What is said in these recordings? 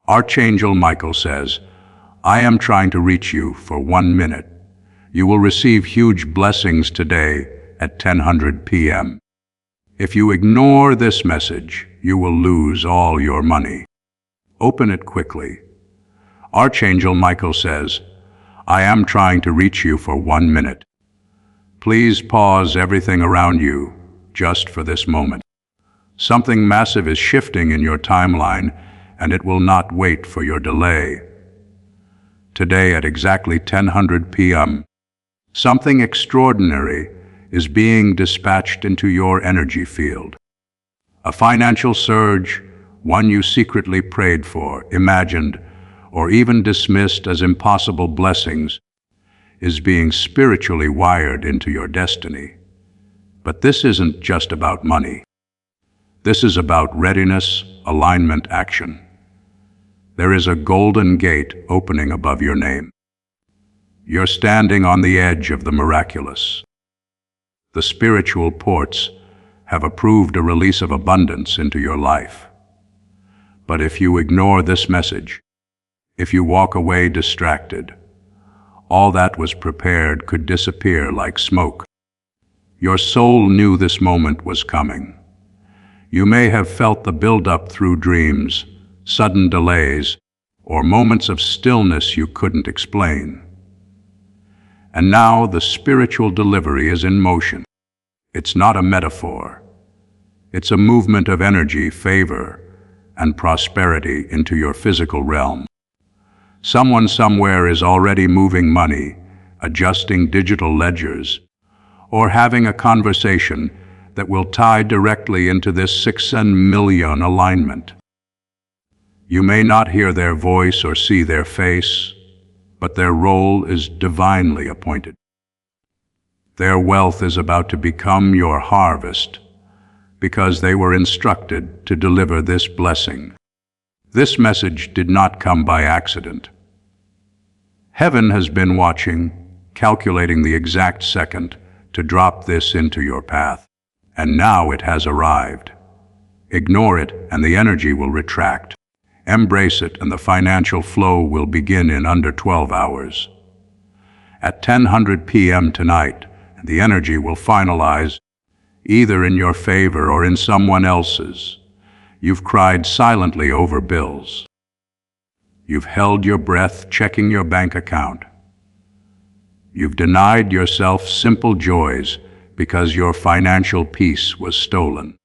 Archangel Michael says, I am trying to reach you for 1 minute. You will receive huge blessings today at 10:00 p.m. If you ignore this message, you will lose all your money. Open it quickly. Archangel Michael says, I am trying to reach you for 1 minute. Please pause everything around you just for this moment. Something massive is shifting in your timeline, and it will not wait for your delay. Today at exactly 10:00 p.m., something extraordinary is being dispatched into your energy field. A financial surge, one you secretly prayed for, imagined, or even dismissed as impossible blessings, is being spiritually wired into your destiny. But this isn't just about money. This is about readiness, alignment, action. There is a golden gate opening above your name. You're standing on the edge of the miraculous. The spiritual ports have approved a release of abundance into your life. But if you ignore this message, if you walk away distracted, all that was prepared could disappear like smoke. Your soul knew this moment was coming. You may have felt the build-up through dreams, sudden delays, or moments of stillness you couldn't explain. And now the spiritual delivery is in motion. It's not a metaphor. It's a movement of energy, favor, and prosperity into your physical realm. Someone somewhere is already moving money, adjusting digital ledgers, or having a conversation that will tie directly into this 6 million alignment. You may not hear their voice or see their face, but their role is divinely appointed. Their wealth is about to become your harvest because they were instructed to deliver this blessing. This message did not come by accident. Heaven has been watching, calculating the exact second to drop this into your path. And now it has arrived. Ignore it and the energy will retract. Embrace it and the financial flow will begin in under 12 hours. At 10:00 p.m. tonight, the energy will finalize, either in your favor or in someone else's. You've cried silently over bills. You've held your breath checking your bank account. You've denied yourself simple joys because your financial peace was stolen.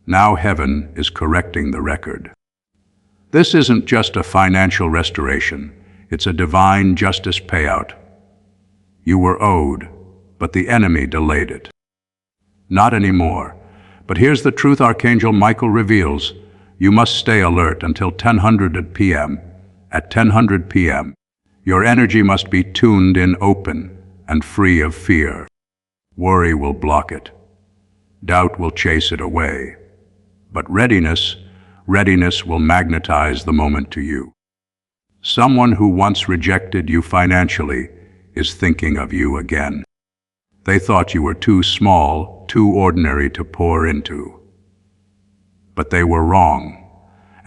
Now heaven is correcting the record. This isn't just a financial restoration, it's a divine justice payout. You were owed, but the enemy delayed it. Not anymore. But here's the truth Archangel Michael reveals. You must stay alert until 10:00 p.m. At 10:00 p.m., your energy must be tuned in, open, and free of fear. Worry will block it. Doubt will chase it away. But readiness will magnetize the moment to you. Someone who once rejected you financially is thinking of you again. They thought you were too small, too ordinary to pour into. But they were wrong,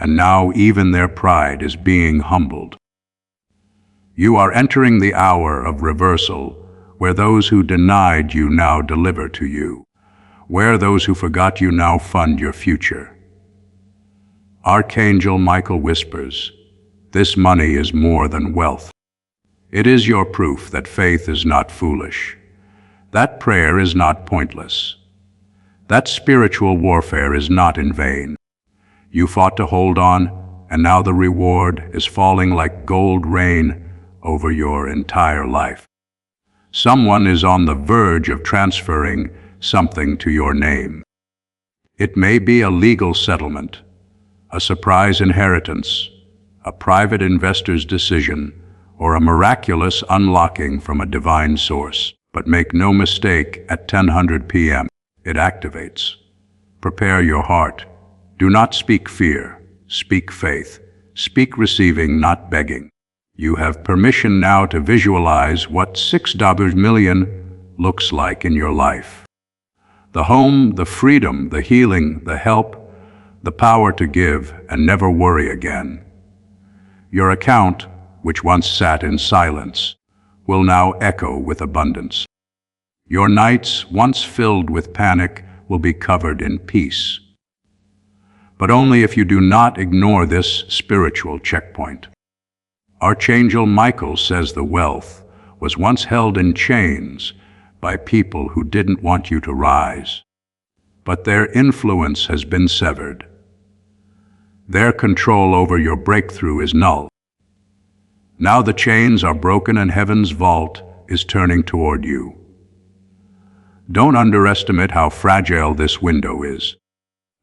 and now even their pride is being humbled. You are entering the hour of reversal, where those who denied you now deliver to you, where those who forgot you now fund your future. Archangel Michael whispers, this money is more than wealth. It is your proof that faith is not foolish. That prayer is not pointless. That spiritual warfare is not in vain. You fought to hold on, and now the reward is falling like gold rain over your entire life. Someone is on the verge of transferring something to your name. It may be a legal settlement, a surprise inheritance, a private investor's decision, or a miraculous unlocking from a divine source. But make no mistake, at 10:00 p.m., it activates. Prepare your heart. Do not speak fear. Speak faith. Speak receiving, not begging. You have permission now to visualize what $6 million looks like in your life. The home, the freedom, the healing, the help, the power to give and never worry again. Your account, which once sat in silence, will now echo with abundance. Your nights, once filled with panic, will be covered in peace. But only if you do not ignore this spiritual checkpoint. Archangel Michael says the wealth was once held in chains by people who didn't want you to rise. But their influence has been severed. Their control over your breakthrough is null. Now the chains are broken and heaven's vault is turning toward you. Don't underestimate how fragile this window is.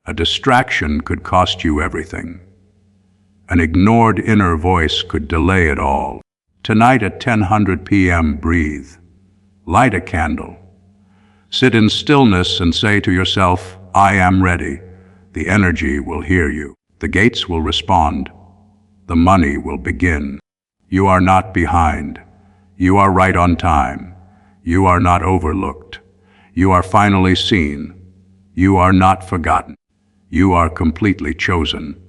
A distraction could cost you everything. An ignored inner voice could delay it all. Tonight at 10:00 p.m., breathe. Light a candle. Sit in stillness and say to yourself, I am ready. The energy will hear you. The gates will respond. The money will begin. You are not behind. You are right on time. You are not overlooked. You are finally seen. You are not forgotten. You are completely chosen.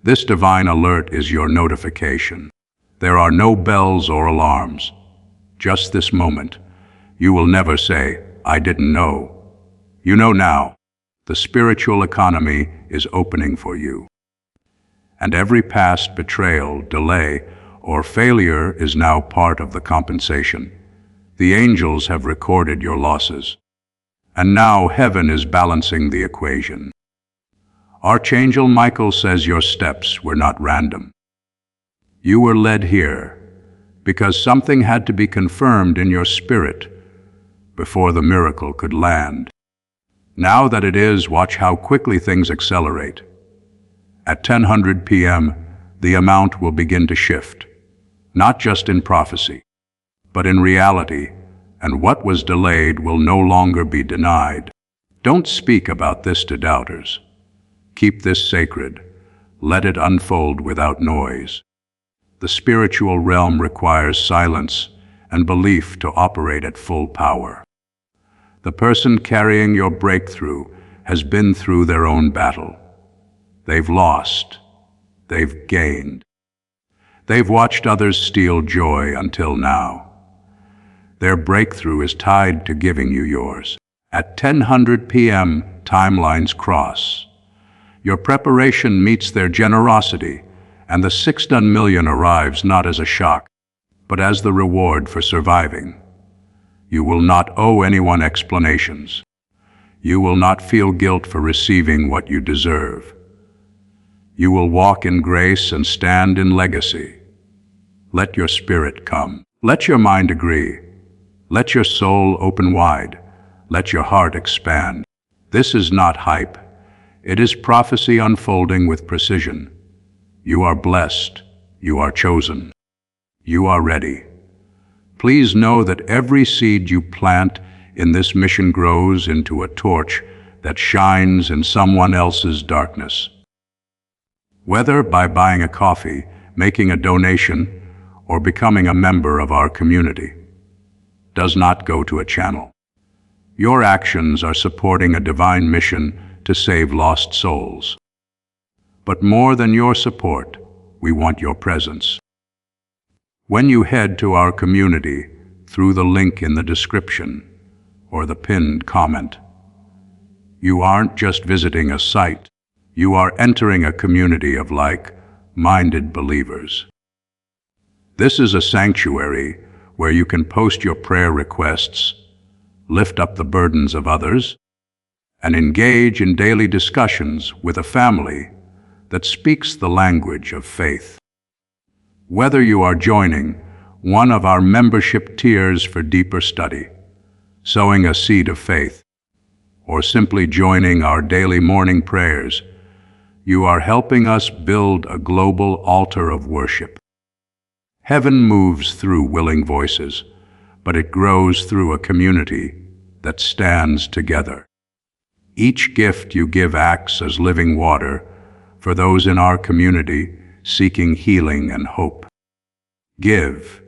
This divine alert is your notification. There are no bells or alarms. Just this moment. You will never say, I didn't know. You know now. The spiritual economy is opening for you. And every past betrayal, delay, or failure is now part of the compensation. The angels have recorded your losses. And now heaven is balancing the equation. Archangel Michael says your steps were not random. You were led here because something had to be confirmed in your spirit before the miracle could land. Now that it is, watch how quickly things accelerate. At 10:00 p.m., the amount will begin to shift, not just in prophecy, but in reality, and what was delayed will no longer be denied. Don't speak about this to doubters. Keep this sacred. Let it unfold without noise. The spiritual realm requires silence and belief to operate at full power. The person carrying your breakthrough has been through their own battle. They've lost. They've gained. They've watched others steal joy until now. Their breakthrough is tied to giving you yours. At 10:00 p.m., timelines cross. Your preparation meets their generosity, and the 6 million arrives not as a shock, but as the reward for surviving. You will not owe anyone explanations. You will not feel guilt for receiving what you deserve. You will walk in grace and stand in legacy. Let your spirit come. Let your mind agree. Let your soul open wide. Let your heart expand. This is not hype. It is prophecy unfolding with precision. You are blessed. You are chosen. You are ready. Please know that every seed you plant in this mission grows into a torch that shines in someone else's darkness. Whether by buying a coffee, making a donation, or becoming a member of our community, does not go to a channel. Your actions are supporting a divine mission to save lost souls. But more than your support, we want your presence. When you head to our community through the link in the description or the pinned comment, you aren't just visiting a site, you are entering a community of like-minded believers. This is a sanctuary where you can post your prayer requests, lift up the burdens of others, and engage in daily discussions with a family that speaks the language of faith. Whether you are joining one of our membership tiers for deeper study, sowing a seed of faith, or simply joining our daily morning prayers, you are helping us build a global altar of worship. Heaven moves through willing voices, but it grows through a community that stands together. Each gift you give acts as living water for those in our community seeking healing and hope. Give,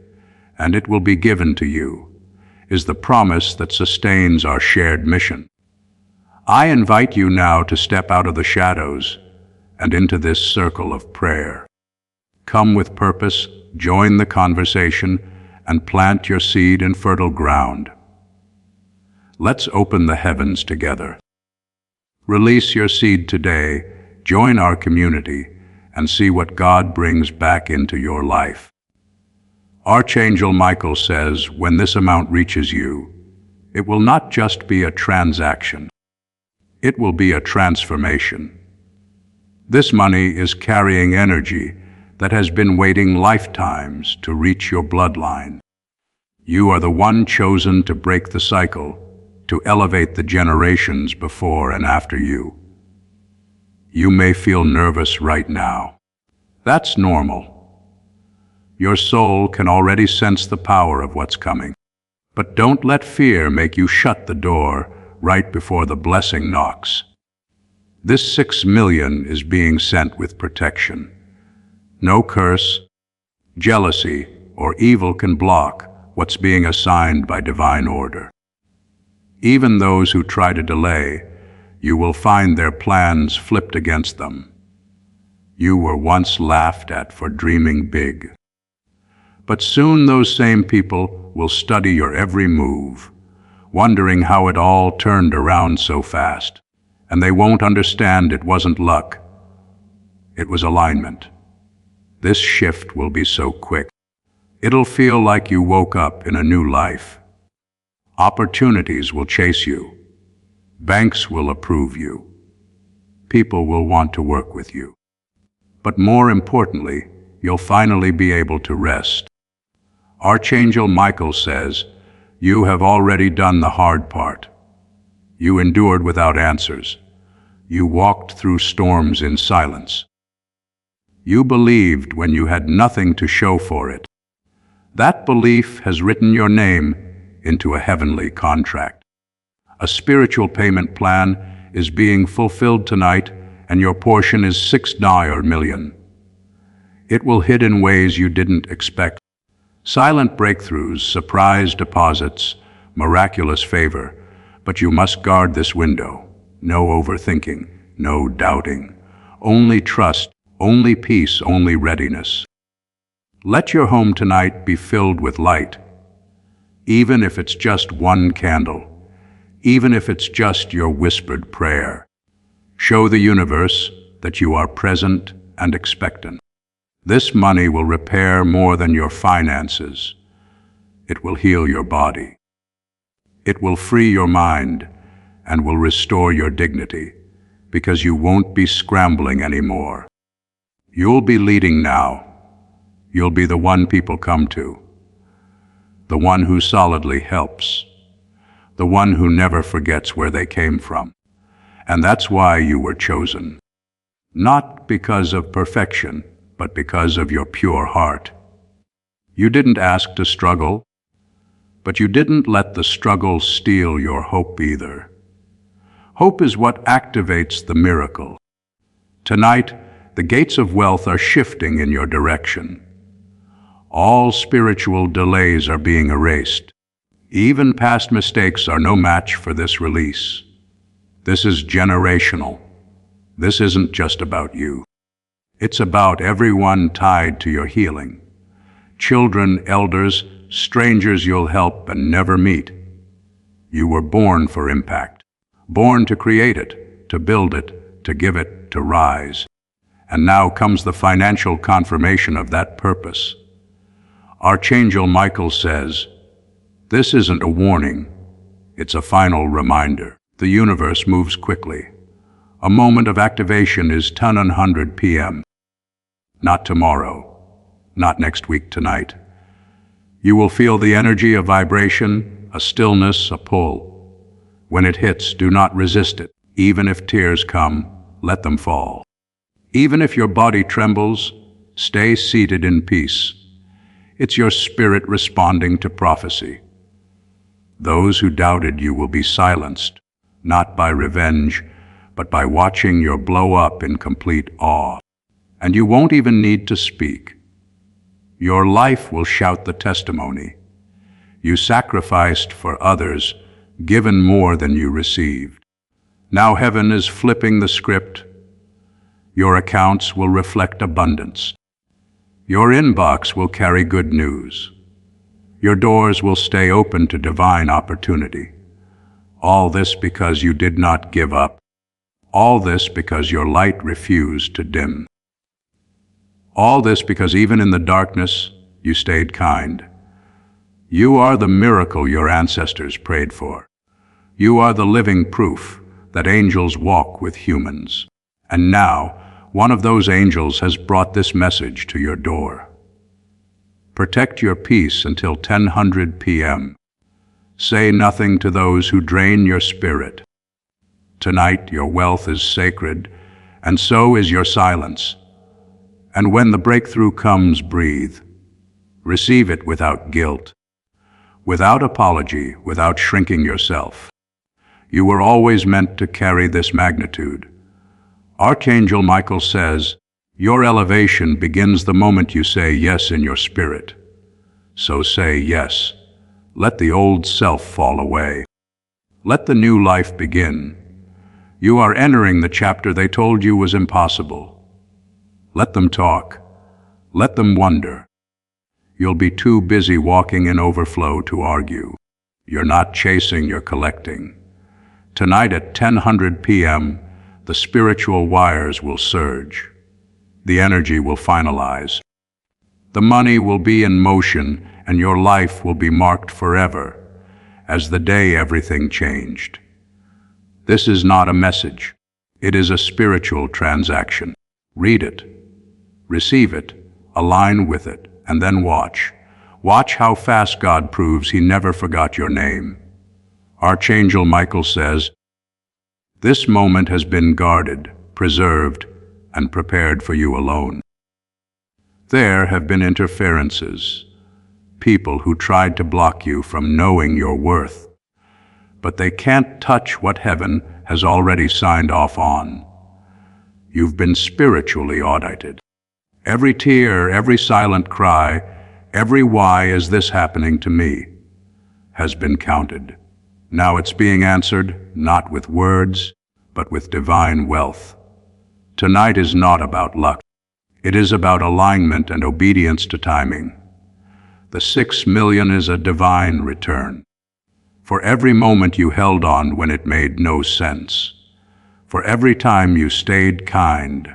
and it will be given to you, is the promise that sustains our shared mission. I invite you now to step out of the shadows and into this circle of prayer. Come with purpose, join the conversation, and plant your seed in fertile ground. Let's open the heavens together. Release your seed today, join our community, and see what God brings back into your life. Archangel Michael says, when this amount reaches you, it will not just be a transaction. It will be a transformation. This money is carrying energy that has been waiting lifetimes to reach your bloodline. You are the one chosen to break the cycle, to elevate the generations before and after you. You may feel nervous right now. That's normal. Your soul can already sense the power of what's coming. But don't let fear make you shut the door right before the blessing knocks. This 6 million is being sent with protection. No curse, jealousy, or evil can block what's being assigned by divine order. Even those who try to delay, you will find their plans flipped against them. You were once laughed at for dreaming big. But soon those same people will study your every move, wondering how it all turned around so fast. And they won't understand it wasn't luck. It was alignment. This shift will be so quick. It'll feel like you woke up in a new life. Opportunities will chase you. Banks will approve you. People will want to work with you. But more importantly, you'll finally be able to rest. Archangel Michael says, you have already done the hard part. You endured without answers. You walked through storms in silence. You believed when you had nothing to show for it. That belief has written your name into a heavenly contract. A spiritual payment plan is being fulfilled tonight, and your portion is 6 million. It will hit in ways you didn't expect. Silent breakthroughs, surprise deposits, miraculous favor. But you must guard this window. No overthinking, no doubting. Only trust, only peace, only readiness. Let your home tonight be filled with light. Even if it's just one candle. Even if it's just your whispered prayer. Show the universe that you are present and expectant. This money will repair more than your finances. It will heal your body. It will free your mind and will restore your dignity, because you won't be scrambling anymore. You'll be leading now. You'll be the one people come to. The one who solidly helps. The one who never forgets where they came from. And that's why you were chosen. Not because of perfection, but because of your pure heart. You didn't ask to struggle, but you didn't let the struggle steal your hope either. Hope is what activates the miracle. Tonight, the gates of wealth are shifting in your direction. All spiritual delays are being erased. Even past mistakes are no match for this release. This is generational. This isn't just about you. It's about everyone tied to your healing. Children, elders, strangers you'll help and never meet. You were born for impact. Born to create it, to build it, to give it, to rise. And now comes the financial confirmation of that purpose. Archangel Michael says, this isn't a warning, it's a final reminder. The universe moves quickly. A moment of activation is 10:100 p.m. Not tomorrow, not next week tonight. You will feel the energy of vibration, a stillness, a pull. When it hits, do not resist it. Even if tears come, let them fall. Even if your body trembles, stay seated in peace. It's your spirit responding to prophecy. Those who doubted you will be silenced, not by revenge, but by watching you blow up in complete awe. And you won't even need to speak. Your life will shout the testimony. You sacrificed for others, given more than you received. Now heaven is flipping the script. Your accounts will reflect abundance. Your inbox will carry good news. Your doors will stay open to divine opportunity. All this because you did not give up. All this because your light refused to dim. All this because even in the darkness, you stayed kind. You are the miracle your ancestors prayed for. You are the living proof that angels walk with humans. And now, one of those angels has brought this message to your door. Protect your peace until 10:00 p.m. Say nothing to those who drain your spirit. Tonight your wealth is sacred, and so is your silence. And when the breakthrough comes, breathe. Receive it without guilt, without apology, without shrinking yourself. You were always meant to carry this magnitude. Archangel Michael says, your elevation begins the moment you say yes in your spirit. So say yes. Let the old self fall away. Let the new life begin. You are entering the chapter they told you was impossible. Let them talk. Let them wonder. You'll be too busy walking in overflow to argue. You're not chasing, you're collecting. Tonight at 10:00 p.m., the spiritual wires will surge. The energy will finalize. The money will be in motion, and your life will be marked forever as the day everything changed. This is not a message. It is a spiritual transaction. Read it, receive it, align with it, and then watch. Watch how fast God proves He never forgot your name. Archangel Michael says, this moment has been guarded, preserved, and prepared for you alone. There have been interferences, people who tried to block you from knowing your worth, but they can't touch what heaven has already signed off on. You've been spiritually audited. Every tear, every silent cry, every why is this happening to me, has been counted. Now it's being answered, not with words, but with divine wealth. Tonight is not about luck. It is about alignment and obedience to timing. The 6 million is a divine return. For every moment you held on when it made no sense. For every time you stayed kind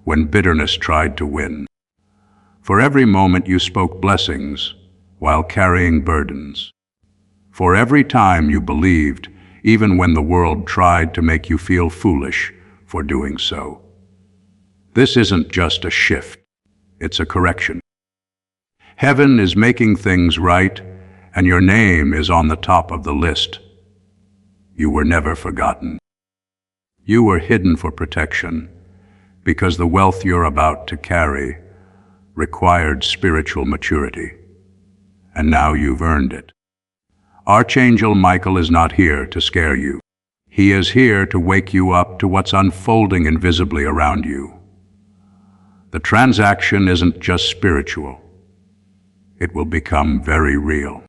when bitterness tried to win. For every moment you spoke blessings while carrying burdens. For every time you believed, even when the world tried to make you feel foolish for doing so. This isn't just a shift, it's a correction. Heaven is making things right, and your name is on the top of the list. You were never forgotten. You were hidden for protection, because the wealth you're about to carry required spiritual maturity, and now you've earned it. Archangel Michael is not here to scare you. He is here to wake you up to what's unfolding invisibly around you. The transaction isn't just spiritual. It will become very real.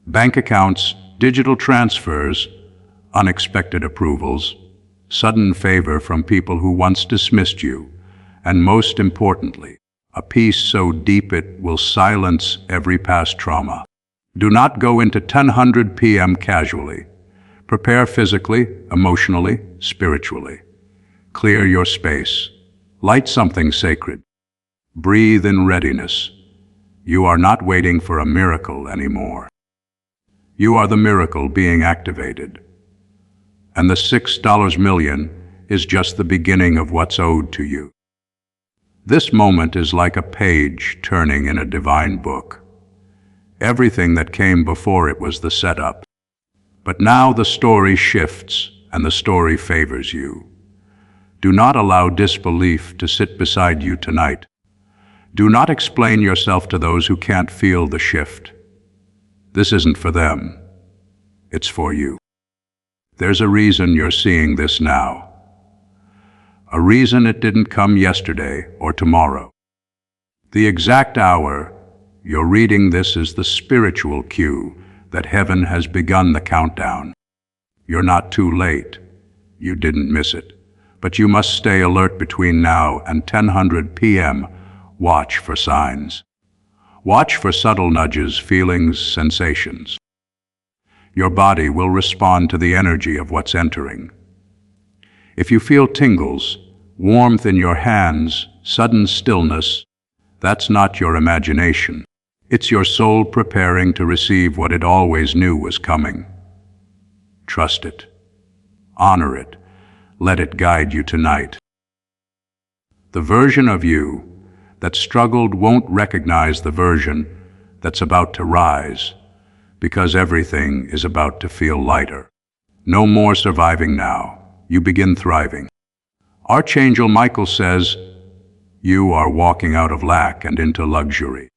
Bank accounts, digital transfers, unexpected approvals, sudden favor from people who once dismissed you, and most importantly, a peace so deep it will silence every past trauma. Do not go into 10:00 p.m. casually. Prepare physically, emotionally, spiritually. Clear your space. Light something sacred. Breathe in readiness. You are not waiting for a miracle anymore. You are the miracle being activated. And the $6 million is just the beginning of what's owed to you. This moment is like a page turning in a divine book. Everything that came before it was the setup. But now the story shifts, and the story favors you. Do not allow disbelief to sit beside you tonight. Do not explain yourself to those who can't feel the shift. This isn't for them. It's for you. There's a reason you're seeing this now. A reason it didn't come yesterday or tomorrow. The exact hour you're reading this is the spiritual cue that heaven has begun the countdown. You're not too late. You didn't miss it. But you must stay alert between now and 10:00 p.m. Watch for signs. Watch for subtle nudges, feelings, sensations. Your body will respond to the energy of what's entering. If you feel tingles, warmth in your hands, sudden stillness, that's not your imagination. It's your soul preparing to receive what it always knew was coming. Trust it. Honor it. Let it guide you tonight. The version of you that struggled won't recognize the version that's about to rise, because everything is about to feel lighter. No more surviving now. You begin thriving. Archangel Michael says, you are walking out of lack and into luxury.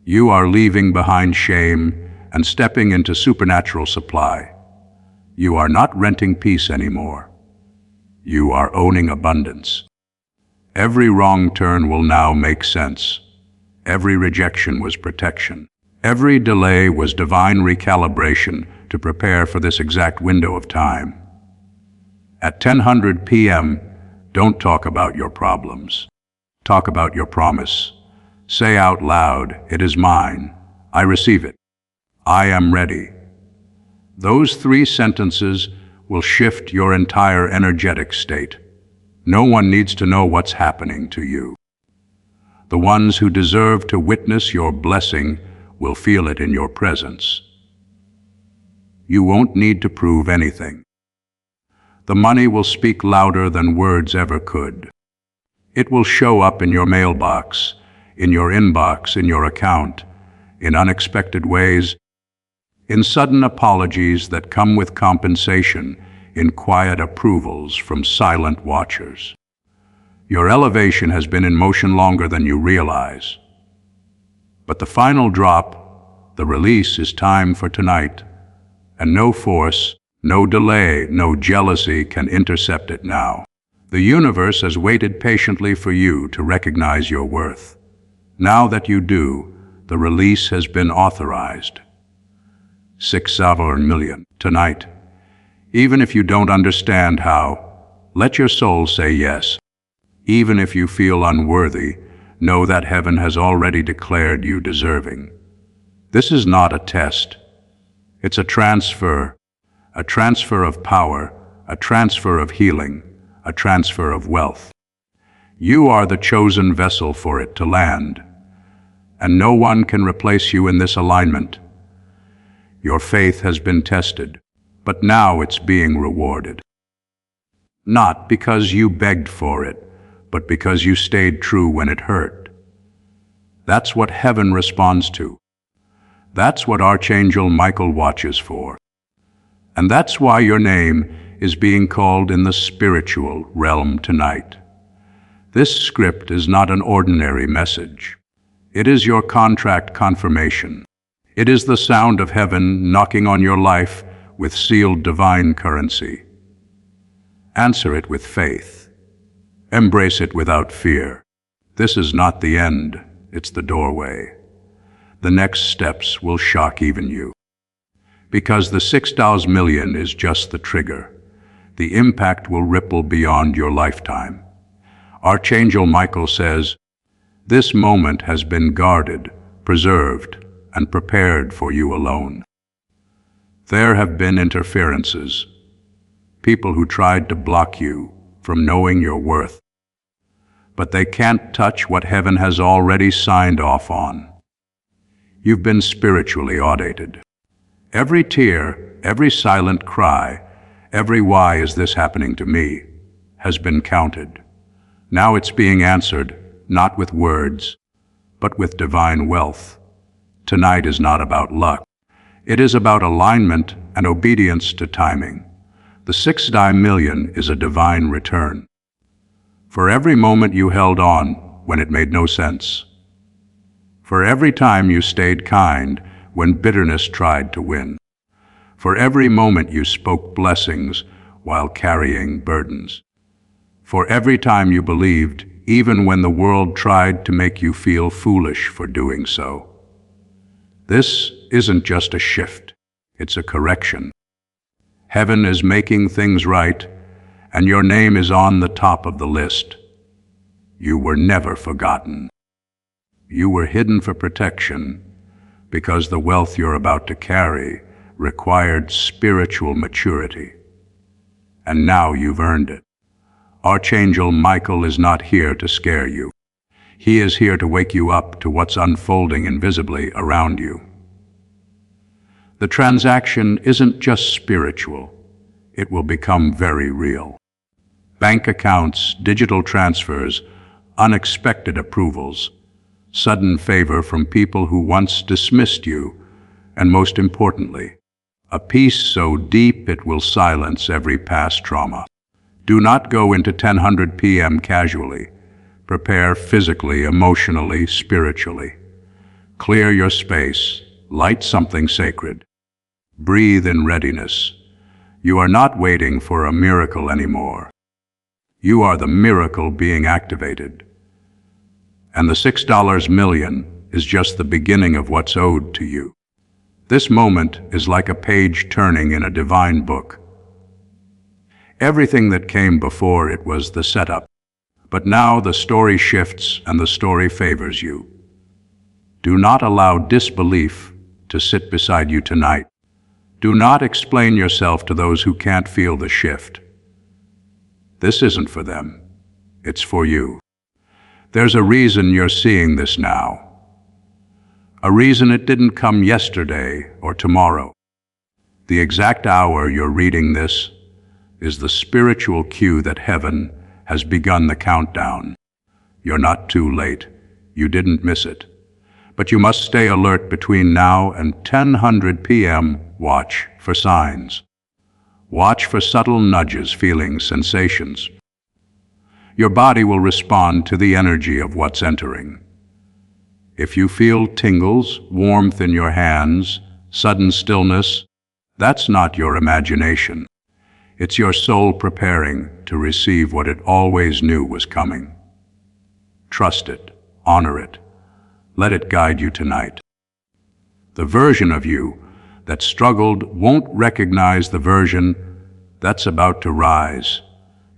You are leaving behind shame and stepping into supernatural supply. You are not renting peace anymore. You are owning abundance. Every wrong turn will now make sense. Every rejection was protection. Every delay was divine recalibration to prepare for this exact window of time. At 10:00 p.m., don't talk about your problems. Talk about your promise. Say out loud, it is mine. I receive it. I am ready. Those 3 sentences will shift your entire energetic state. No one needs to know what's happening to you. The ones who deserve to witness your blessing will feel it in your presence. You won't need to prove anything. The money will speak louder than words ever could. It will show up in your mailbox, in your inbox, in your account, in unexpected ways, in sudden apologies that come with compensation, in quiet approvals from silent watchers. Your elevation has been in motion longer than you realize. But the final drop, the release, is time for tonight, and no force, no delay, no jealousy can intercept it now. The universe has waited patiently for you to recognize your worth. Now that you do, the release has been authorized. 6 million tonight. Even if you don't understand how, let your soul say yes. Even if you feel unworthy, know that heaven has already declared you deserving. This is not a test. It's a transfer of power, a transfer of healing, a transfer of wealth. You are the chosen vessel for it to land, and no one can replace you in this alignment. Your faith has been tested, but now it's being rewarded. Not because you begged for it, but because you stayed true when it hurt. That's what heaven responds to. That's what Archangel Michael watches for. And that's why your name is being called in the spiritual realm tonight. This script is not an ordinary message. It is your contract confirmation. It is the sound of heaven knocking on your life with sealed divine currency. Answer it with faith. Embrace it without fear. This is not the end, it's the doorway. The next steps will shock even you. Because the 6 million is just the trigger. The impact will ripple beyond your lifetime. Archangel Michael says, this moment has been guarded, preserved, and prepared for you alone. There have been interferences, people who tried to block you from knowing your worth. But they can't touch what heaven has already signed off on. You've been spiritually audited. Every tear, every silent cry, every why is this happening to me, has been counted. Now it's being answered, not with words, but with divine wealth. Tonight is not about luck. It is about alignment and obedience to timing. The 6 million is a divine return. For every moment you held on when it made no sense. For every time you stayed kind when bitterness tried to win. For every moment you spoke blessings while carrying burdens. For every time you believed, even when the world tried to make you feel foolish for doing so. This isn't just a shift, it's a correction. Heaven is making things right, and your name is on the top of the list. You were never forgotten. You were hidden for protection because the wealth you're about to carry required spiritual maturity. And now you've earned it. Archangel Michael is not here to scare you. He is here to wake you up to what's unfolding invisibly around you. The transaction isn't just spiritual. It will become very real. Bank accounts, digital transfers, unexpected approvals, sudden favor from people who once dismissed you, and most importantly, a peace so deep it will silence every past trauma. Do not go into 10:00 p.m. casually. Prepare physically, emotionally, spiritually. Clear your space. Light something sacred. Breathe in readiness. You are not waiting for a miracle anymore. You are the miracle being activated. And the $6 million is just the beginning of what's owed to you. This moment is like a page turning in a divine book. Everything that came before it was the setup. But now the story shifts and the story favors you. Do not allow disbelief to sit beside you tonight. Do not explain yourself to those who can't feel the shift. This isn't for them. It's for you. There's a reason you're seeing this now. A reason it didn't come yesterday or tomorrow. The exact hour you're reading this is the spiritual cue that heaven has begun the countdown. You're not too late. You didn't miss it. But you must stay alert between now and 10:00 p.m. Watch for signs. Watch for subtle nudges, feelings, sensations. Your body will respond to the energy of what's entering. If you feel tingles, warmth in your hands, sudden stillness, that's not your imagination. It's your soul preparing to receive what it always knew was coming. Trust it, honor it, let it guide you tonight. The version of you that struggled won't recognize the version that's about to rise,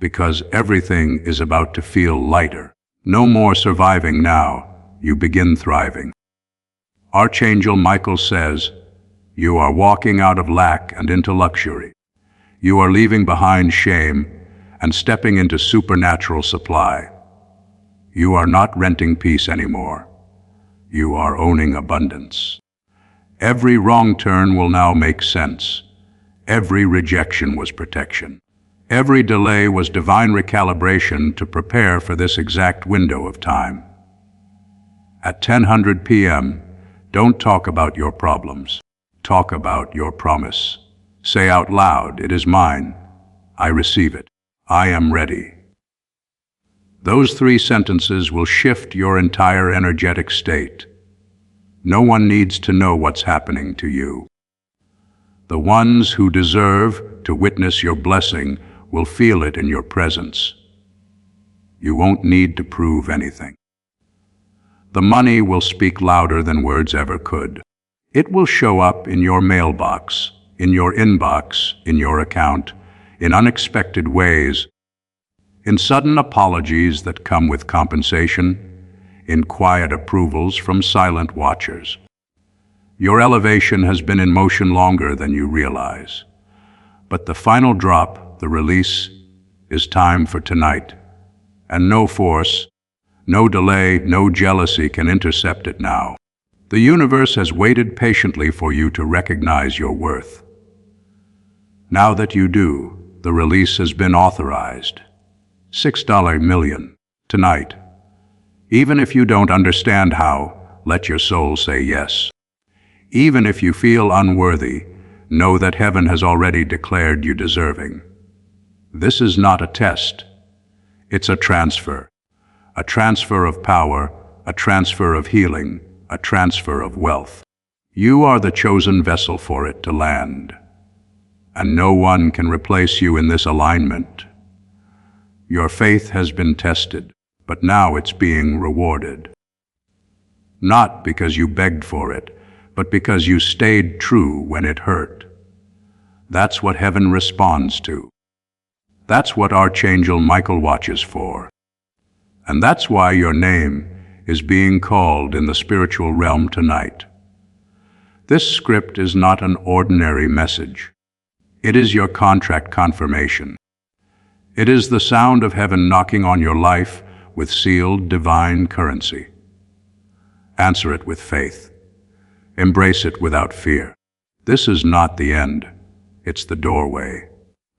because everything is about to feel lighter. No more surviving now, you begin thriving. Archangel Michael says, you are walking out of lack and into luxury. You are leaving behind shame and stepping into supernatural supply. You are not renting peace anymore. You are owning abundance. Every wrong turn will now make sense. Every rejection was protection. Every delay was divine recalibration to prepare for this exact window of time. At 10:00 p.m., don't talk about your problems. Talk about your promise. Say out loud, it is mine. I receive it. I am ready. Those 3 sentences will shift your entire energetic state. No one needs to know what's happening to you. The ones who deserve to witness your blessing will feel it in your presence. You won't need to prove anything. The money will speak louder than words ever could. It will show up in your mailbox, in your inbox, in your account, in unexpected ways, in sudden apologies that come with compensation, in quiet approvals from silent watchers. Your elevation has been in motion longer than you realize. But the final drop, the release, is time for tonight. And no force, no delay, no jealousy can intercept it now. The universe has waited patiently for you to recognize your worth. Now that you do, the release has been authorized. $6 million, tonight. Even if you don't understand how, let your soul say yes. Even if you feel unworthy, know that heaven has already declared you deserving. This is not a test. It's a transfer of power, a transfer of healing, a transfer of wealth. You are the chosen vessel for it to land. And no one can replace you in this alignment. Your faith has been tested, but now it's being rewarded. Not because you begged for it, but because you stayed true when it hurt. That's what heaven responds to. That's what Archangel Michael watches for. And that's why your name is being called in the spiritual realm tonight. This script is not an ordinary message. It is your contract confirmation. It is the sound of heaven knocking on your life with sealed divine currency. Answer it with faith. Embrace it without fear. This is not the end. It's the doorway.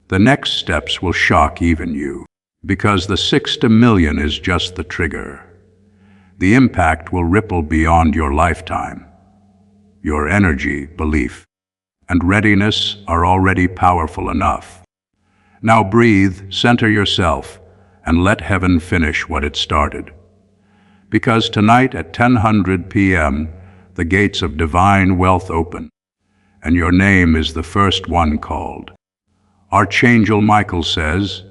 The next steps will shock even you, because the 6 to million is just the trigger. The impact will ripple beyond your lifetime. Your energy, belief, and readiness are already powerful enough. Now breathe, center yourself, and let heaven finish what it started. Because tonight at 10:00 p.m., the gates of divine wealth open, and your name is the first one called. Archangel Michael says,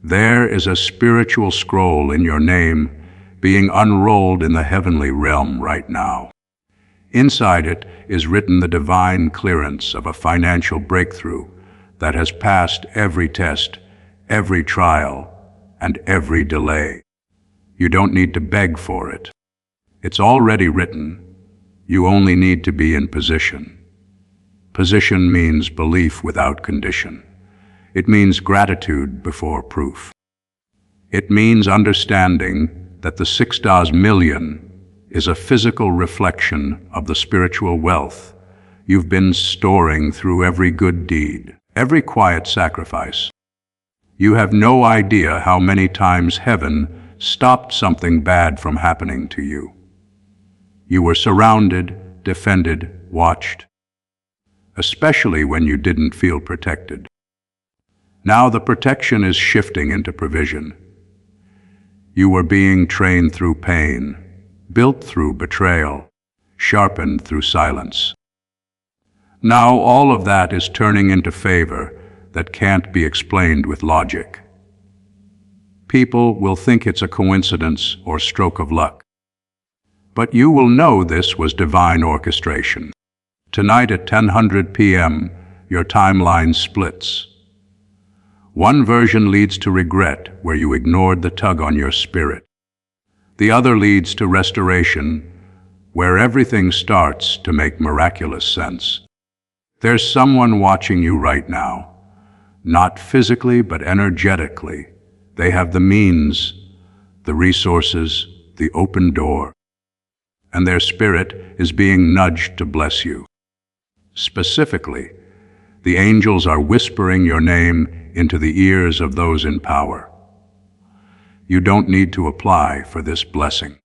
there is a spiritual scroll in your name being unrolled in the heavenly realm right now. Inside it is written the divine clearance of a financial breakthrough that has passed every test, every trial, and every delay. You don't need to beg for it. It's already written. You only need to be in position. Position means belief without condition. It means gratitude before proof. It means understanding that the 6 million is a physical reflection of the spiritual wealth you've been storing through every good deed, every quiet sacrifice. You have no idea how many times heaven stopped something bad from happening to you. You were surrounded, defended, watched, especially when you didn't feel protected. Now the protection is shifting into provision. You were being trained through pain, built through betrayal, sharpened through silence. Now all of that is turning into favor that can't be explained with logic. People will think it's a coincidence or stroke of luck. But you will know this was divine orchestration. Tonight at 10:00 p.m., your timeline splits. One version leads to regret, where you ignored the tug on your spirit. The other leads to restoration, where everything starts to make miraculous sense. There's someone watching you right now, not physically but energetically. They have the means, the resources, the open door, and their spirit is being nudged to bless you. Specifically, the angels are whispering your name into the ears of those in power. You don't need to apply for this blessing.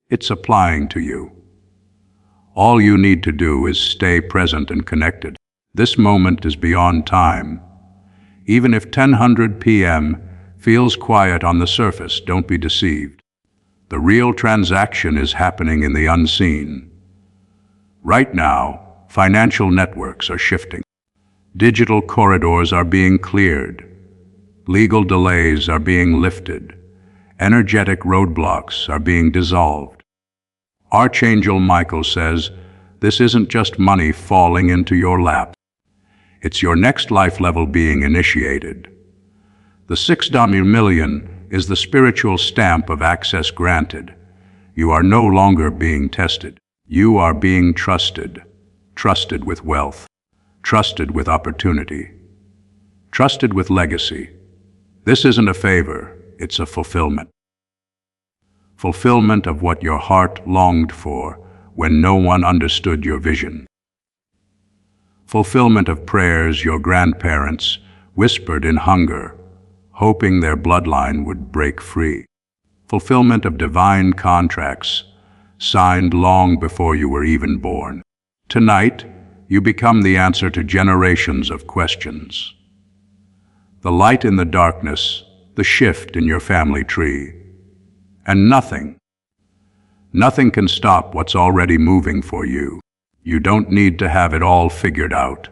It's applying to you. All you need to do is stay present and connected. This moment is beyond time. Even if 10:00 p.m. feels quiet on the surface, don't be deceived. The real transaction is happening in the unseen. Right now, financial networks are shifting. Digital corridors are being cleared. Legal delays are being lifted. Energetic roadblocks are being dissolved. Archangel Michael says, this isn't just money falling into your lap. It's your next life level being initiated. The 6 million is the spiritual stamp of access granted. You are no longer being tested. You are being trusted. Trusted with wealth. Trusted with opportunity. Trusted with legacy. This isn't a favor, it's a fulfillment. Fulfillment of what your heart longed for when no one understood your vision. Fulfillment of prayers your grandparents whispered in hunger, hoping their bloodline would break free. Fulfillment of divine contracts signed long before you were even born. Tonight, you become the answer to generations of questions. The light in the darkness, the shift in your family tree. And nothing can stop what's already moving for you. You don't need to have it all figured out.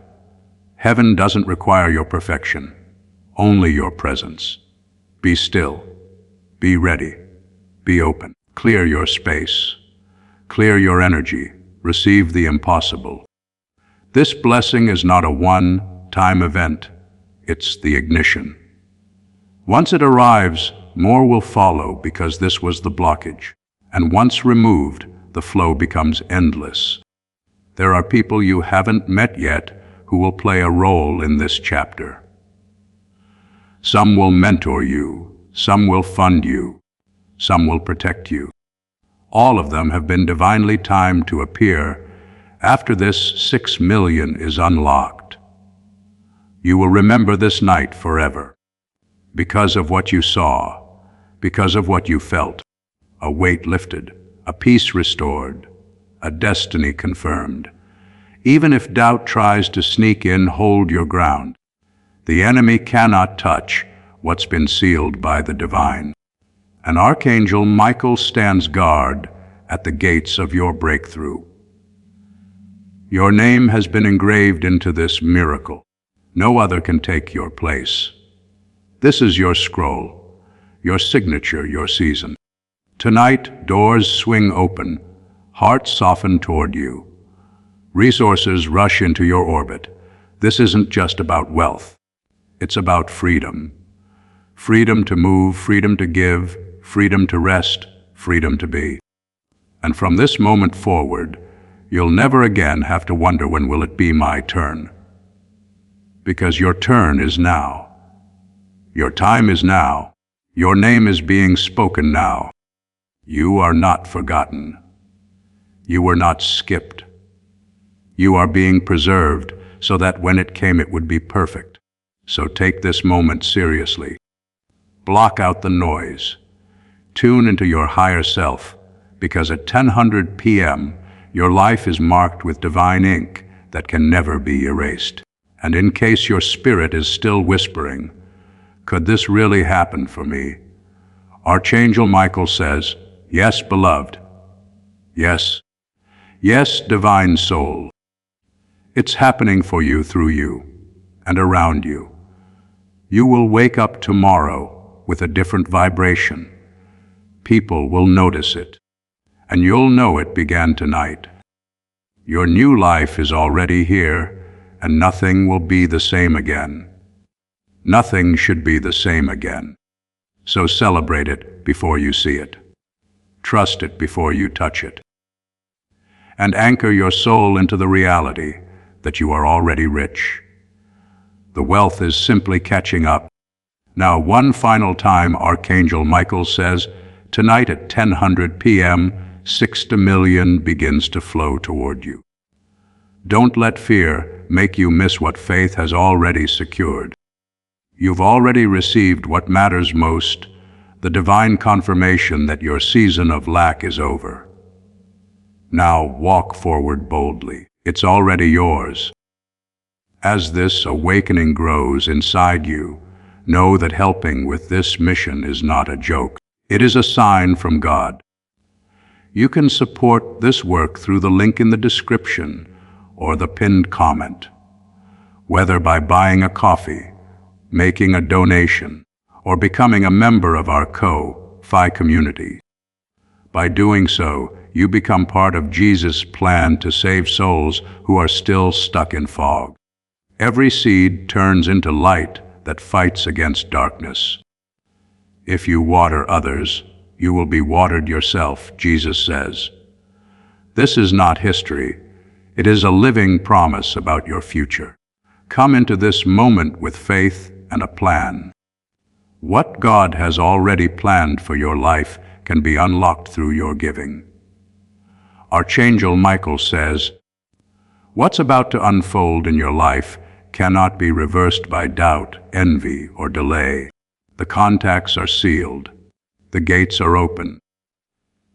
Heaven doesn't require your perfection, only your presence. Be still, be ready, be open. Clear your space, clear your energy, receive the impossible. This blessing is not a one-time event, it's the ignition. Once it arrives, more will follow because this was the blockage. And once removed, the flow becomes endless. There are people you haven't met yet who will play a role in this chapter. Some will mentor you, some will fund you, some will protect you. All of them have been divinely timed to appear after this 6 million is unlocked. You will remember this night forever, because of what you saw, because of what you felt. A weight lifted, a peace restored, a destiny confirmed. Even if doubt tries to sneak in, hold your ground. The enemy cannot touch what's been sealed by the divine. And Archangel Michael stands guard at the gates of your breakthrough. Your name has been engraved into this miracle. No other can take your place. This is your scroll, your signature, your season. Tonight, doors swing open, hearts soften toward you. Resources rush into your orbit. This isn't just about wealth. It's about freedom. Freedom to move, freedom to give, freedom to rest, freedom to be. And from this moment forward, you'll never again have to wonder, when will it be my turn? Because your turn is now. Your time is now. Your name is being spoken now. You are not forgotten. You were not skipped. You are being preserved so that when it came, it would be perfect. So take this moment seriously. Block out the noise. Tune into your higher self, because at 10:00 p.m., your life is marked with divine ink that can never be erased. And in case your spirit is still whispering, could this really happen for me? Archangel Michael says, yes, beloved. Yes. Yes, divine soul. It's happening for you, through you, and around you. You will wake up tomorrow with a different vibration. People will notice it, and you'll know it began tonight. Your new life is already here, and nothing will be the same again. Nothing should be the same again. So celebrate it before you see it. Trust it before you touch it. And anchor your soul into the reality that you are already rich. The wealth is simply catching up. Now, one final time, Archangel Michael says, tonight at 10:00 p.m., 60 million begins to flow toward you. Don't let fear make you miss what faith has already secured. You've already received what matters most, the divine confirmation that your season of lack is over. Now walk forward boldly. It's already yours. As this awakening grows inside you, know that helping with this mission is not a joke. It is a sign from God. You can support this work through the link in the description or the pinned comment, whether by buying a coffee, making a donation, or becoming a member of our Phi community. By doing so, you become part of Jesus' plan to save souls who are still stuck in fog. Every seed turns into light that fights against darkness. If you water others, you will be watered yourself, Jesus says. This is not history. It is a living promise about your future. Come into this moment with faith and a plan. What God has already planned for your life can be unlocked through your giving. Archangel Michael says, what's about to unfold in your life cannot be reversed by doubt, envy, or delay. The contacts are sealed. The gates are open.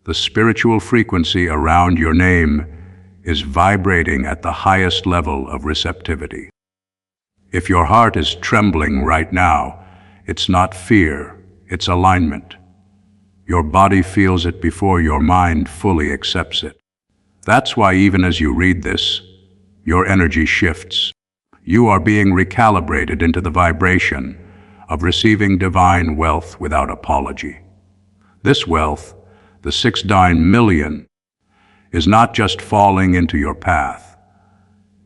The spiritual frequency around your name is vibrating at the highest level of receptivity. If your heart is trembling right now, it's not fear, it's alignment. Your body feels it before your mind fully accepts it. That's why even as you read this, your energy shifts. You are being recalibrated into the vibration of receiving divine wealth without apology. This wealth, the 6 million, is not just falling into your path.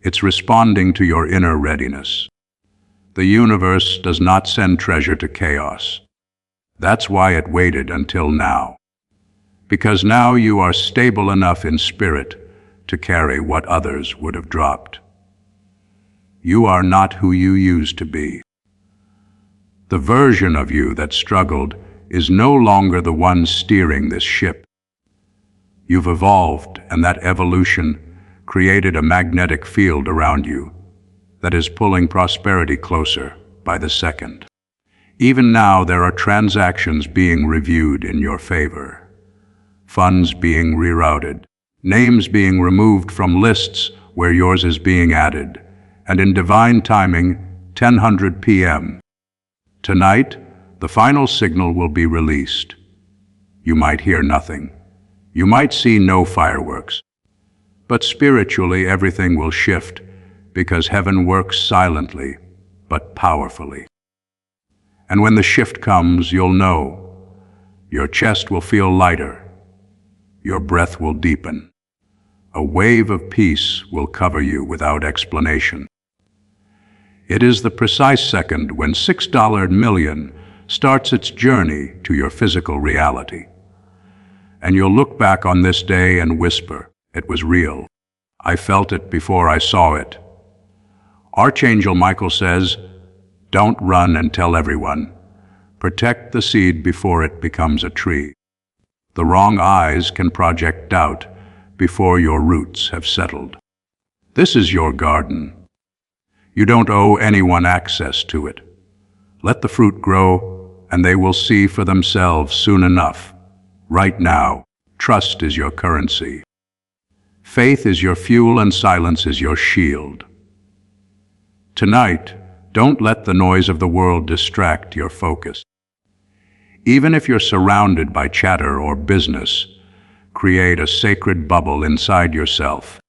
It's responding to your inner readiness. The universe does not send treasure to chaos. That's why it waited until now. because now you are stable enough in spirit to carry what others would have dropped. You are not who you used to be. The version of you that struggled is no longer the one steering this ship. You've evolved, and that evolution created a magnetic field around you that is pulling prosperity closer by the second. Even now, there are transactions being reviewed in your favor, funds being rerouted, names being removed from lists where yours is being added, and in divine timing, 10:00 p.m. Tonight, the final signal will be released. You might hear nothing. You might see no fireworks. But spiritually, everything will shift because heaven works silently but powerfully. And when the shift comes, you'll know. Your chest will feel lighter. Your breath will deepen. A wave of peace will cover you without explanation. It is the precise second when $6 million starts its journey to your physical reality. And you'll look back on this day and whisper, "It was real. I felt it before I saw it." Archangel Michael says, "Don't run and tell everyone. Protect the seed before it becomes a tree." The wrong eyes can project doubt before your roots have settled. This is your garden. You don't owe anyone access to it. Let the fruit grow, and they will see for themselves soon enough. Right now, trust is your currency. Faith is your fuel, and silence is your shield. Tonight, don't let the noise of the world distract your focus. Even if you're surrounded by chatter or business, create a sacred bubble inside yourself.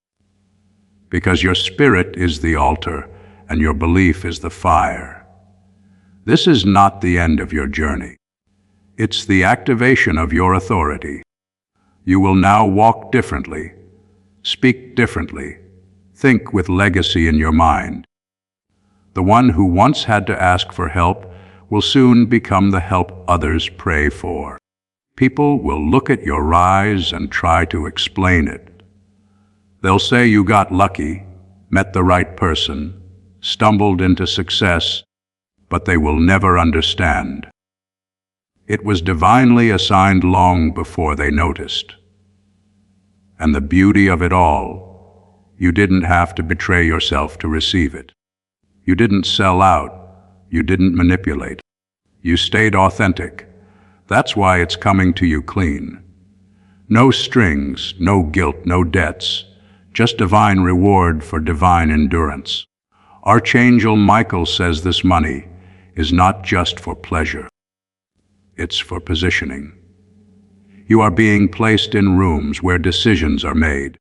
Because your spirit is the altar, and your belief is the fire. This is not the end of your journey. It's the activation of your authority. You will now walk differently, speak differently, think with legacy in your mind. The one who once had to ask for help will soon become the help others pray for. People will look at your rise and try to explain it. They'll say you got lucky, met the right person, stumbled into success, but they will never understand. It was divinely assigned long before they noticed. And the beauty of it all, you didn't have to betray yourself to receive it. You didn't sell out. You didn't manipulate. You stayed authentic. That's why it's coming to you clean. No strings, no guilt, no debts, just divine reward for divine endurance. Archangel Michael says this money is not just for pleasure. It's for positioning. You are being placed in rooms where decisions are made.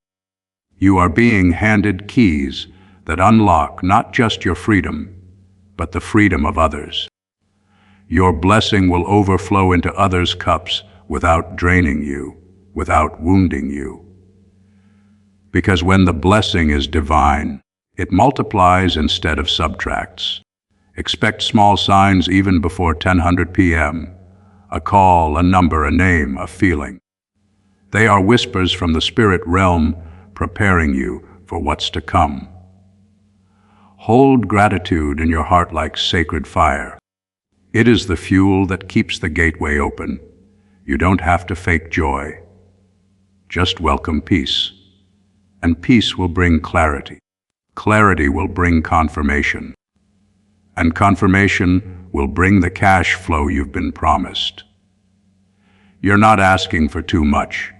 You are being handed keys that unlock not just your freedom, but the freedom of others. Your blessing will overflow into others' cups without draining you, without wounding you. Because when the blessing is divine, it multiplies instead of subtracts. Expect small signs even before 10:00 p.m. A call, a number, a name, a feeling. They are whispers from the spirit realm preparing you for what's to come. Hold gratitude in your heart like sacred fire. It is the fuel that keeps the gateway open. You don't have to fake joy. Just welcome peace. And peace will bring clarity. Clarity will bring confirmation. And confirmation will bring the cash flow you've been promised. You're not asking for too much.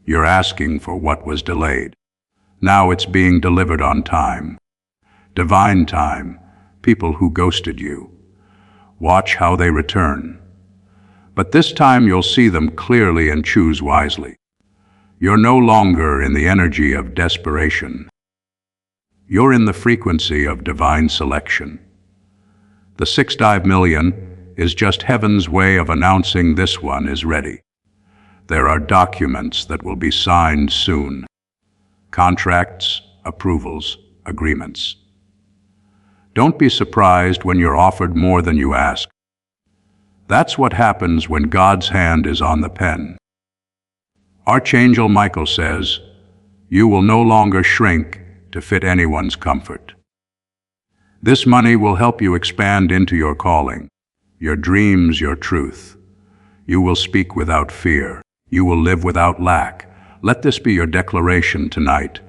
You're asking for what was delayed. Now it's being delivered on time. Divine time, people who ghosted you. Watch how they return. But this time you'll see them clearly and choose wisely. You're no longer in the energy of desperation. You're in the frequency of divine selection. The $6 million is just heaven's way of announcing this one is ready. There are documents that will be signed soon. Contracts, approvals, agreements. Don't be surprised when you're offered more than you ask. That's what happens when God's hand is on the pen. Archangel Michael says, you will no longer shrink to fit anyone's comfort. This money will help you expand into your calling, your dreams, your truth. You will speak without fear. You will live without lack. Let this be your declaration tonight.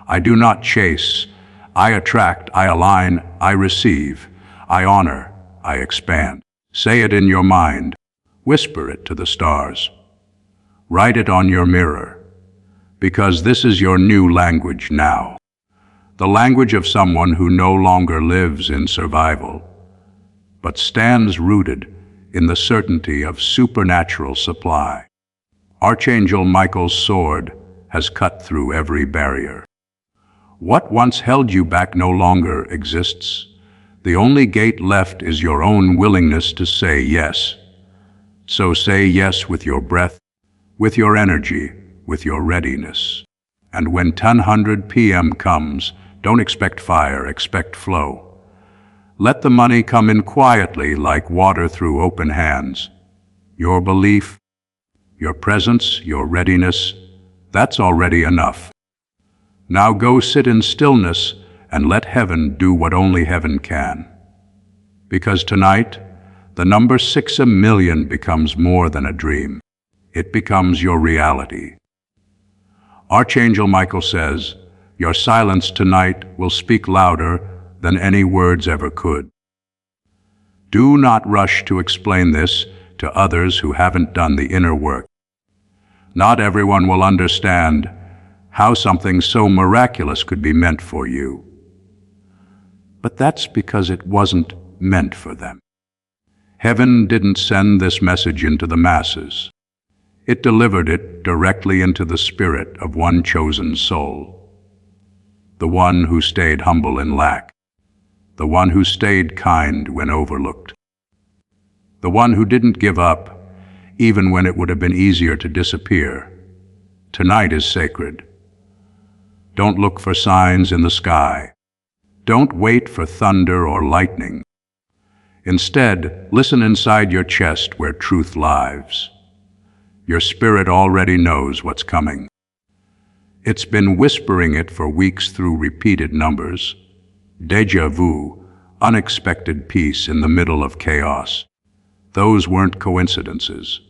I do not chase. I attract, I align, I receive, I honor, I expand. Say it in your mind. Whisper it to the stars. Write it on your mirror, because this is your new language now. The language of someone who no longer lives in survival, but stands rooted in the certainty of supernatural supply. Archangel Michael's sword has cut through every barrier. What once held you back no longer exists. The only gate left is your own willingness to say yes. So say yes with your breath, with your energy, with your readiness. And when 10:00 p.m. comes, don't expect fire, expect flow. Let the money come in quietly like water through open hands. Your belief, your presence, your readiness, that's already enough. Now go sit in stillness and let heaven do what only heaven can. Because tonight, the number 6,000,000 becomes more than a dream. It becomes your reality. Archangel Michael says, your silence tonight will speak louder than any words ever could. Do not rush to explain this to others who haven't done the inner work. Not everyone will understand how something so miraculous could be meant for you. But that's because it wasn't meant for them. Heaven didn't send this message into the masses. It delivered it directly into the spirit of one chosen soul. The one who stayed humble in lack. The one who stayed kind when overlooked. The one who didn't give up, even when it would have been easier to disappear. Tonight is sacred. Don't look for signs in the sky. Don't wait for thunder or lightning. Instead, listen inside your chest where truth lives. Your spirit already knows what's coming. It's been whispering it for weeks through repeated numbers. Déjà vu, unexpected peace in the middle of chaos. Those weren't coincidences.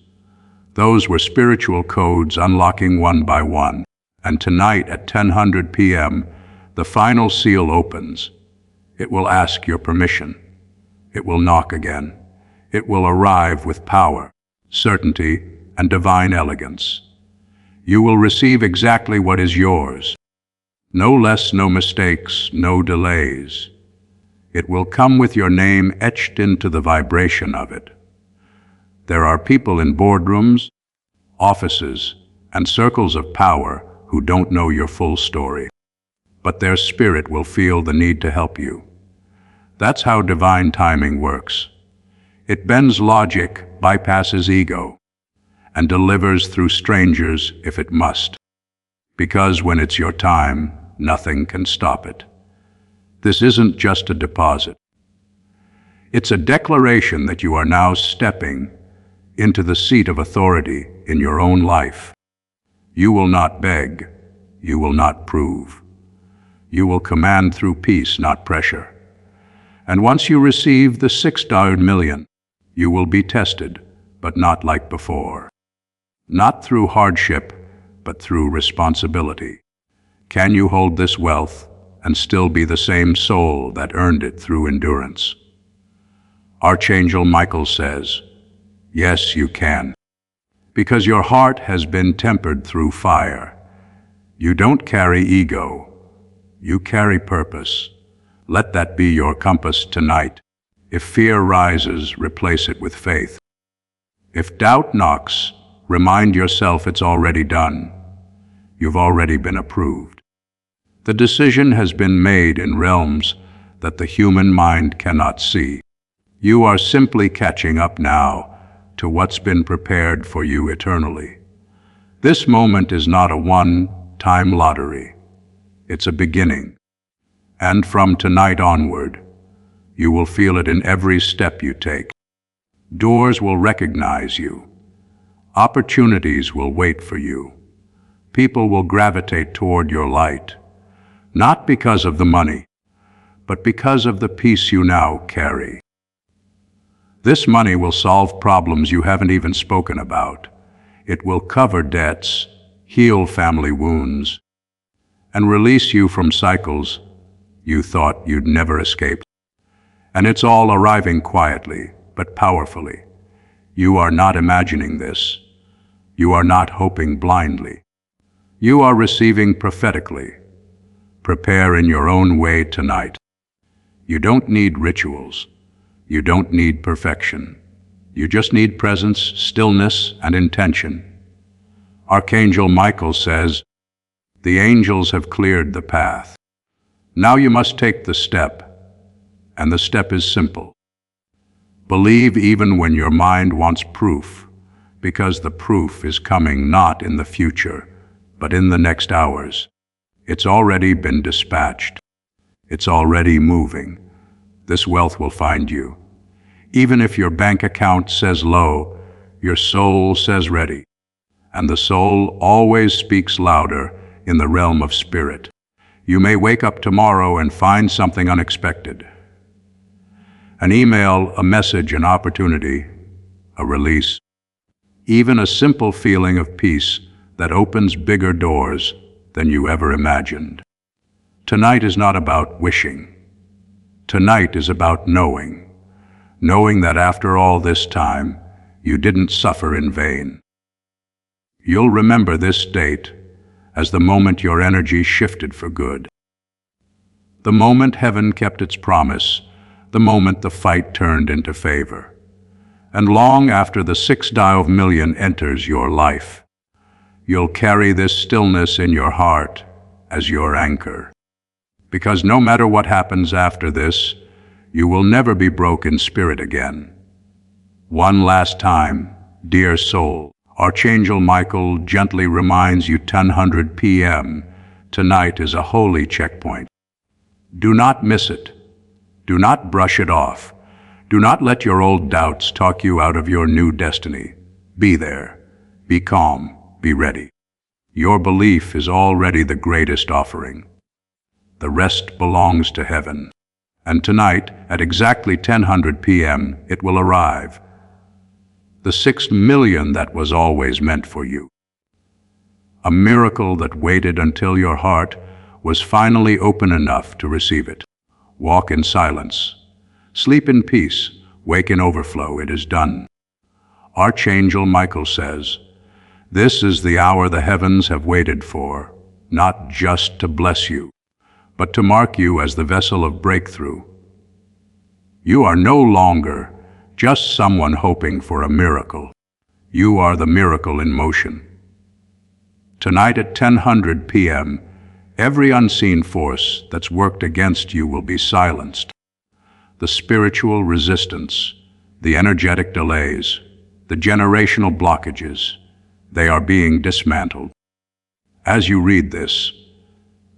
Those were spiritual codes unlocking one by one. And tonight at 10:00 p.m., the final seal opens. It will ask your permission. It will knock again. It will arrive with power, certainty, and divine elegance. You will receive exactly what is yours. No less, no mistakes, no delays. It will come with your name etched into the vibration of it. There are people in boardrooms, offices, and circles of power who don't know your full story, but their spirit will feel the need to help you. That's how divine timing works. It bends logic, bypasses ego, and delivers through strangers if it must. Because when it's your time, nothing can stop it. This isn't just a deposit. It's a declaration that you are now stepping into the seat of authority in your own life. You will not beg. You will not prove. You will command through peace, not pressure. And once you receive the $6,000,000, you will be tested, but not like before. Not through hardship, but through responsibility. Can you hold this wealth and still be the same soul that earned it through endurance? Archangel Michael says, yes, you can. Because your heart has been tempered through fire. You don't carry ego. You carry purpose. Let that be your compass tonight. If fear rises, replace it with faith. If doubt knocks, remind yourself it's already done. You've already been approved. The decision has been made in realms that the human mind cannot see. You are simply catching up now to what's been prepared for you eternally. This moment is not a one-time lottery. It's a beginning. And from tonight onward, you will feel it in every step you take. Doors will recognize you. Opportunities will wait for you. People will gravitate toward your light, not because of the money, but because of the peace you now carry. This money will solve problems you haven't even spoken about. It will cover debts, heal family wounds, and release you from cycles you thought you'd never escape. And it's all arriving quietly, but powerfully. You are not imagining this. You are not hoping blindly. You are receiving prophetically. Prepare in your own way tonight. You don't need rituals. You don't need perfection. You just need presence, stillness, and intention. Archangel Michael says, "The angels have cleared the path. Now you must take the step, and the step is simple. Believe even when your mind wants proof, because the proof is coming not in the future, but in the next hours. It's already been dispatched. It's already moving. This wealth will find you. Even if your bank account says low, your soul says ready. And the soul always speaks louder in the realm of spirit. You may wake up tomorrow and find something unexpected. An email, a message, an opportunity, a release. Even a simple feeling of peace that opens bigger doors than you ever imagined. Tonight is not about wishing. Tonight is about knowing. Knowing that after all this time, you didn't suffer in vain. You'll remember this date as the moment your energy shifted for good. The moment heaven kept its promise, the moment the fight turned into favor. And long after the 6 million enters your life, you'll carry this stillness in your heart as your anchor. Because no matter what happens after this, you will never be broke in spirit again. One last time, dear soul, Archangel Michael gently reminds you 10:00 p.m. tonight is a holy checkpoint. Do not miss it. Do not brush it off. Do not let your old doubts talk you out of your new destiny. Be there. Be calm. Be ready. Your belief is already the greatest offering. The rest belongs to heaven. And tonight, at exactly 10:00 p.m., it will arrive. The 6 million that was always meant for you. A miracle that waited until your heart was finally open enough to receive it. Walk in silence. Sleep in peace. Wake in overflow. It is done. Archangel Michael says, "This is the hour the heavens have waited for, not just to bless you, but to mark you as the vessel of breakthrough. You are no longer just someone hoping for a miracle. You are the miracle in motion." Tonight at 10:00 p.m., every unseen force that's worked against you will be silenced. The spiritual resistance, the energetic delays, the generational blockages, they are being dismantled. As you read this,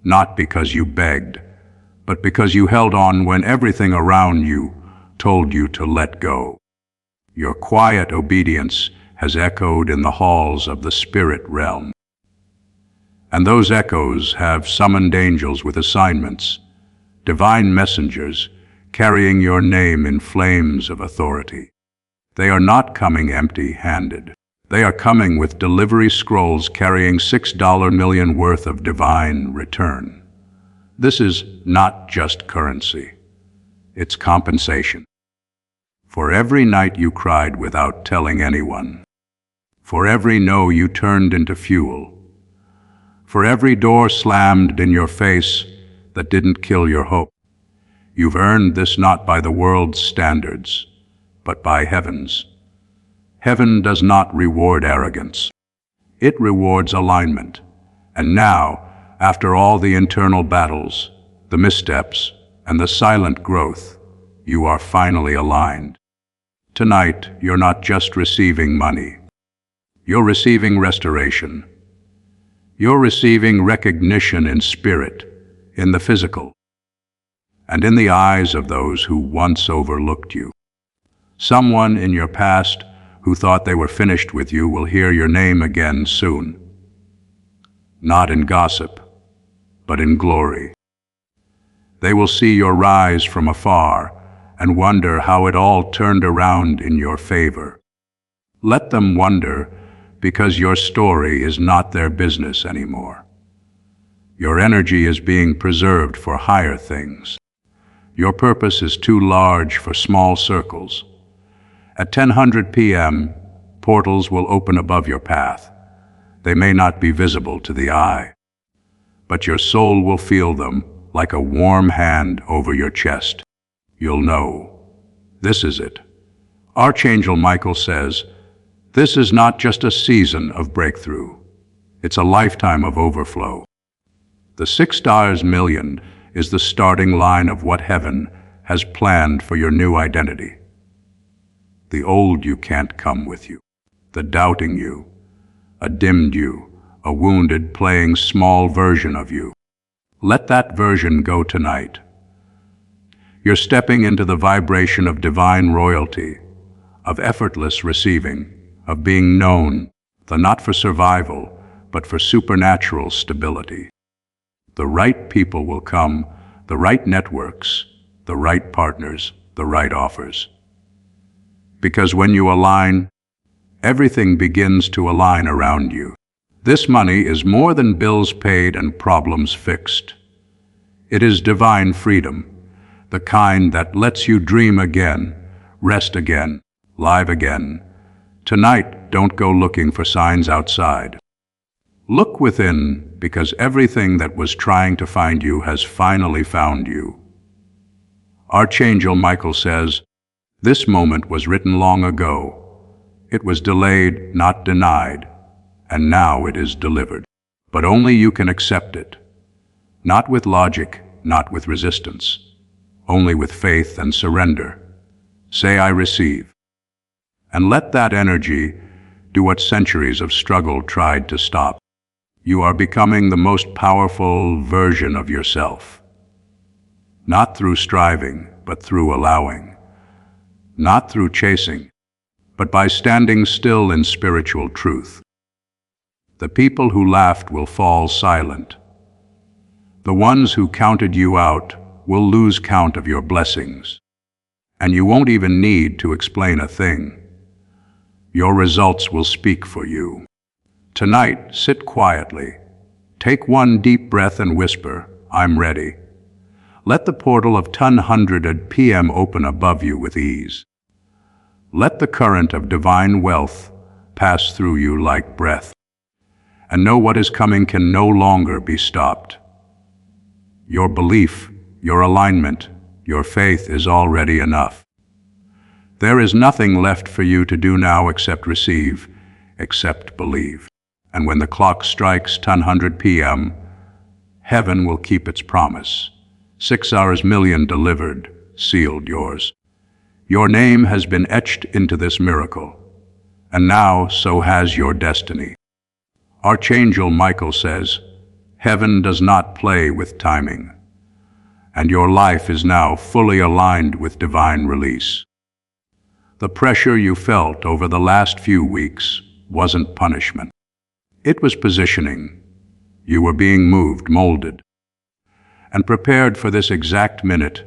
not because you begged, but because you held on when everything around you told you to let go. Your quiet obedience has echoed in the halls of the spirit realm. And those echoes have summoned angels with assignments, divine messengers carrying your name in flames of authority. They are not coming empty-handed. They are coming with delivery scrolls carrying $6 million worth of divine return. This is not just currency. It's compensation. For every night you cried without telling anyone. For every no you turned into fuel. For every door slammed in your face that didn't kill your hope. You've earned this not by the world's standards, but by heaven's. Heaven does not reward arrogance. It rewards alignment. And now, after all the internal battles, the missteps, and the silent growth, you are finally aligned. Tonight, you're not just receiving money. You're receiving restoration. You're receiving recognition in spirit, in the physical, and in the eyes of those who once overlooked you. Someone in your past who thought they were finished with you will hear your name again soon. not in gossip, but in glory. They will see your rise from afar and wonder how it all turned around in your favor. Let them wonder, because your story is not their business anymore. Your energy is being preserved for higher things. Your purpose is too large for small circles. At 10:00 p.m., portals will open above your path. They may not be visible to the eye, but your soul will feel them like a warm hand over your chest. You'll know. This is it. Archangel Michael says, this is not just a season of breakthrough. It's a lifetime of overflow. The $6 million is the starting line of what heaven has planned for your new identity. The old you can't come with you. The doubting you, a dimmed you, a wounded, playing small version of you. Let that version go tonight. You're stepping into the vibration of divine royalty, of effortless receiving, of being known, not for survival, but for supernatural stability. The right people will come, the right networks, the right partners, the right offers. Because when you align, everything begins to align around you. This money is more than bills paid and problems fixed. It is divine freedom, the kind that lets you dream again, rest again, live again. Tonight, don't go looking for signs outside. Look within, because everything that was trying to find you has finally found you. Archangel Michael says, this moment was written long ago. It was delayed, not denied, and now it is delivered. But only you can accept it. Not with logic, not with resistance, only with faith and surrender. Say, I receive. And let that energy do what centuries of struggle tried to stop. You are becoming the most powerful version of yourself. Not through striving, but through allowing. Not through chasing, but by standing still in spiritual truth. The people who laughed will fall silent. The ones who counted you out will lose count of your blessings. And you won't even need to explain a thing. Your results will speak for you. Tonight, sit quietly. Take one deep breath and whisper, I'm ready. Let the portal of 10:00 p.m. open above you with ease. Let the current of divine wealth pass through you like breath. And know what is coming can no longer be stopped. Your belief, your alignment, your faith is already enough. There is nothing left for you to do now except receive, except believe. And when the clock strikes 10:00 p.m., heaven will keep its promise. $6 million delivered, sealed yours. Your name has been etched into this miracle, and now so has your destiny. Archangel Michael says, heaven does not play with timing, and your life is now fully aligned with divine release. The pressure you felt over the last few weeks wasn't punishment. It was positioning. You were being moved, molded, and prepared for this exact minute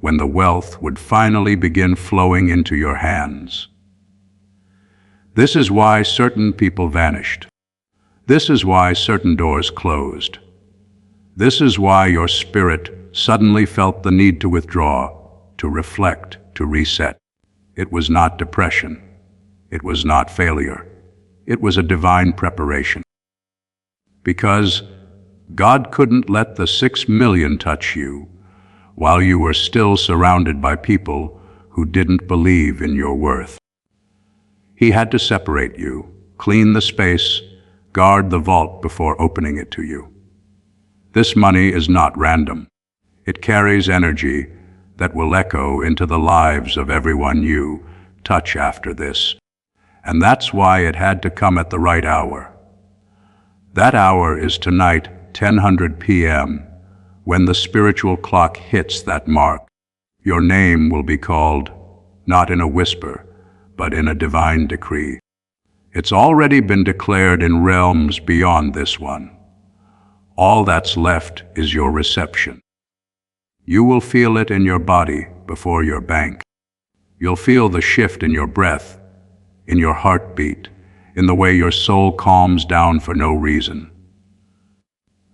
when the wealth would finally begin flowing into your hands. This is why certain people vanished. This is why certain doors closed. This is why your spirit suddenly felt the need to withdraw, to reflect, to reset. It was not depression. It was not failure. It was a divine preparation. Because God couldn't let the 6 million touch you while you were still surrounded by people who didn't believe in your worth. He had to separate you, clean the space, guard the vault before opening it to you. This money is not random. It carries energy that will echo into the lives of everyone you touch after this. And that's why it had to come at the right hour. That hour is tonight, 10:00 p.m., when the spiritual clock hits that mark. Your name will be called, not in a whisper, but in a divine decree. It's already been declared in realms beyond this one. All that's left is your reception. You will feel it in your body before your bank. You'll feel the shift in your breath, in your heartbeat, in the way your soul calms down for no reason.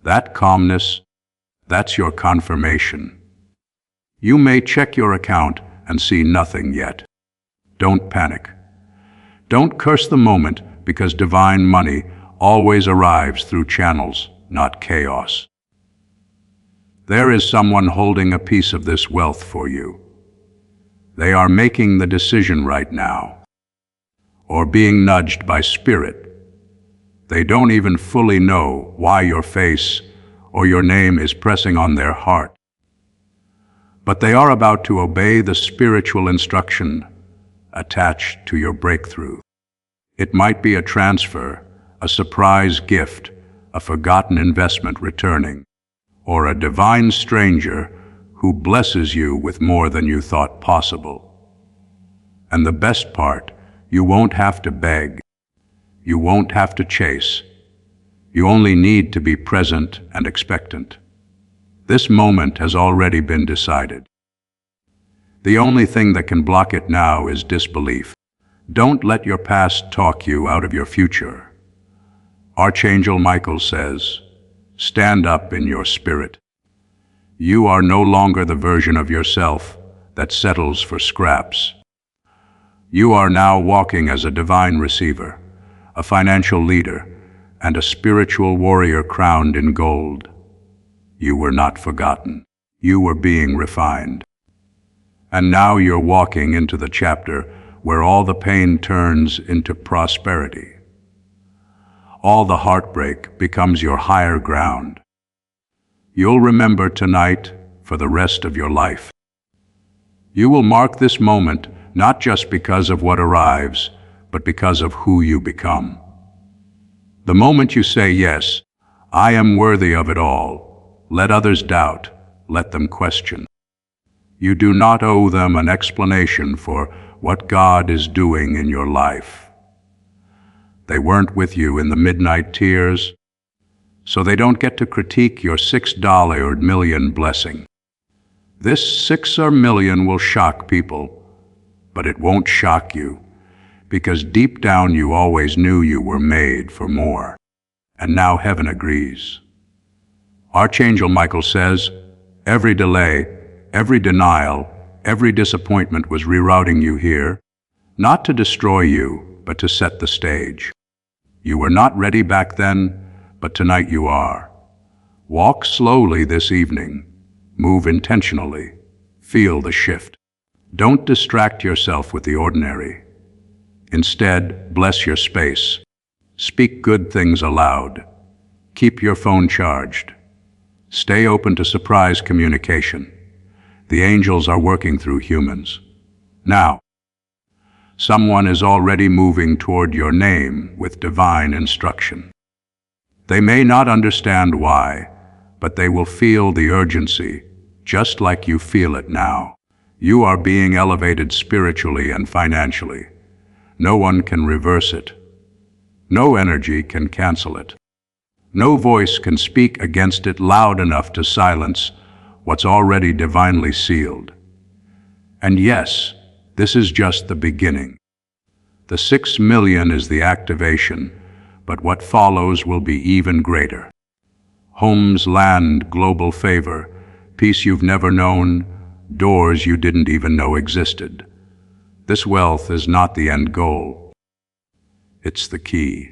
That calmness, that's your confirmation. You may check your account and see nothing yet. Don't panic. Don't curse the moment, because divine money always arrives through channels, not chaos. There is someone holding a piece of this wealth for you. They are making the decision right now, or being nudged by spirit. They don't even fully know why your face or your name is pressing on their heart. But they are about to obey the spiritual instruction attached to your breakthrough. It might be a transfer, a surprise gift, a forgotten investment returning, or a divine stranger who blesses you with more than you thought possible. And the best part, you won't have to beg. You won't have to chase. You only need to be present and expectant. This moment has already been decided. The only thing that can block it now is disbelief. Don't let your past talk you out of your future. Archangel Michael says, stand up in your spirit. You are no longer the version of yourself that settles for scraps. You are now walking as a divine receiver, a financial leader, and a spiritual warrior crowned in gold. You were not forgotten. You were being refined. And now you're walking into the chapter where all the pain turns into prosperity. All the heartbreak becomes your higher ground. You'll remember tonight for the rest of your life. You will mark this moment not just because of what arrives, but because of who you become. The moment you say, yes, I am worthy of it all, let others doubt, let them question. You do not owe them an explanation for what God is doing in your life. They weren't with you in the midnight tears, so they don't get to critique your $6 million blessing. This 6 or million will shock people, but it won't shock you, because deep down you always knew you were made for more. And now heaven agrees. Archangel Michael says, every delay, every denial, every disappointment was rerouting you here, not to destroy you, but to set the stage. You were not ready back then, but tonight you are. Walk slowly this evening. Move intentionally. Feel the shift. Don't distract yourself with the ordinary. Instead, bless your space. Speak good things aloud. Keep your phone charged. Stay open to surprise communication. The angels are working through humans. Now, someone is already moving toward your name with divine instruction. They may not understand why, but they will feel the urgency, just like you feel it now. You are being elevated spiritually and financially. No one can reverse it. No energy can cancel it. No voice can speak against it loud enough to silence what's already divinely sealed. And yes, this is just the beginning. The 6 million is the activation, but what follows will be even greater. Homes, land, global favor, peace you've never known, doors you didn't even know existed. This wealth is not the end goal. It's the key.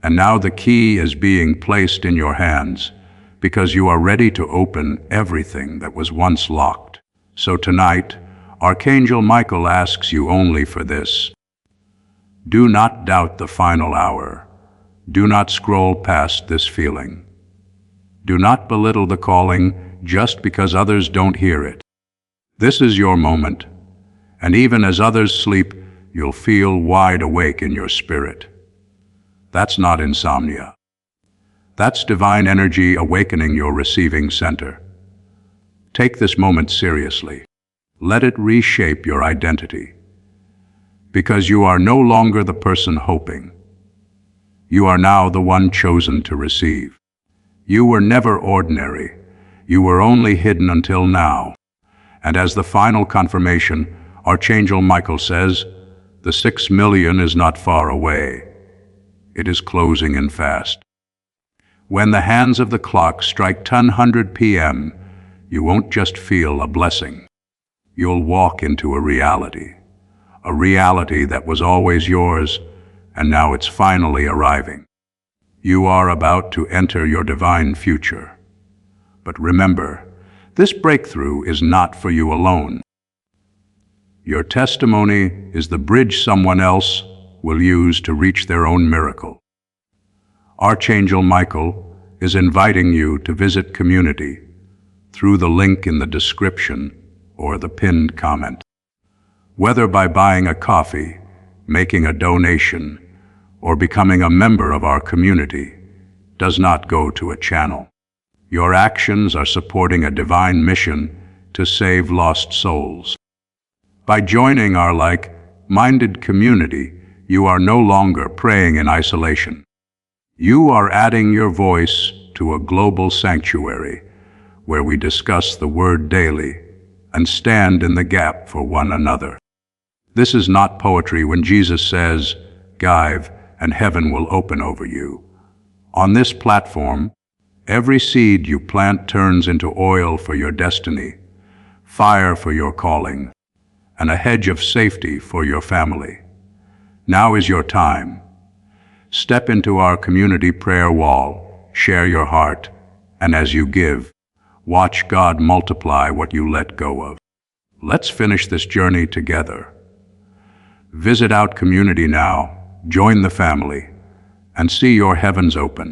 And now the key is being placed in your hands because you are ready to open everything that was once locked. So tonight, Archangel Michael asks you only for this. Do not doubt the final hour. Do not scroll past this feeling. Do not belittle the calling just because others don't hear it. This is your moment, and even as others sleep, you'll feel wide awake in your spirit. That's not insomnia. That's divine energy awakening your receiving center. Take this moment seriously. Let it reshape your identity. Because you are no longer the person hoping. You are now the one chosen to receive. You were never ordinary. You were only hidden until now. And as the final confirmation, Archangel Michael says, the 6 million is not far away. It is closing in fast. When the hands of the clock strike 10:00 p.m., you won't just feel a blessing. You'll walk into a reality that was always yours, and now it's finally arriving. You are about to enter your divine future. But remember, this breakthrough is not for you alone. Your testimony is the bridge someone else will use to reach their own miracle. Archangel Michael is inviting you to visit community through the link in the description or the pinned comment. Whether by buying a coffee, making a donation, or becoming a member of our community, does not go to a channel. Your actions are supporting a divine mission to save lost souls. By joining our like-minded community, you are no longer praying in isolation. You are adding your voice to a global sanctuary where we discuss the Word daily and stand in the gap for one another. This is not poetry when Jesus says, "Give, and heaven will open over you." On this platform, every seed you plant turns into oil for your destiny, fire for your calling, and a hedge of safety for your family. Now is your time. Step into our community prayer wall, share your heart, and as you give, watch God multiply what you let go of. Let's finish this journey together. Visit Out Community now, join the family, and see your heavens open.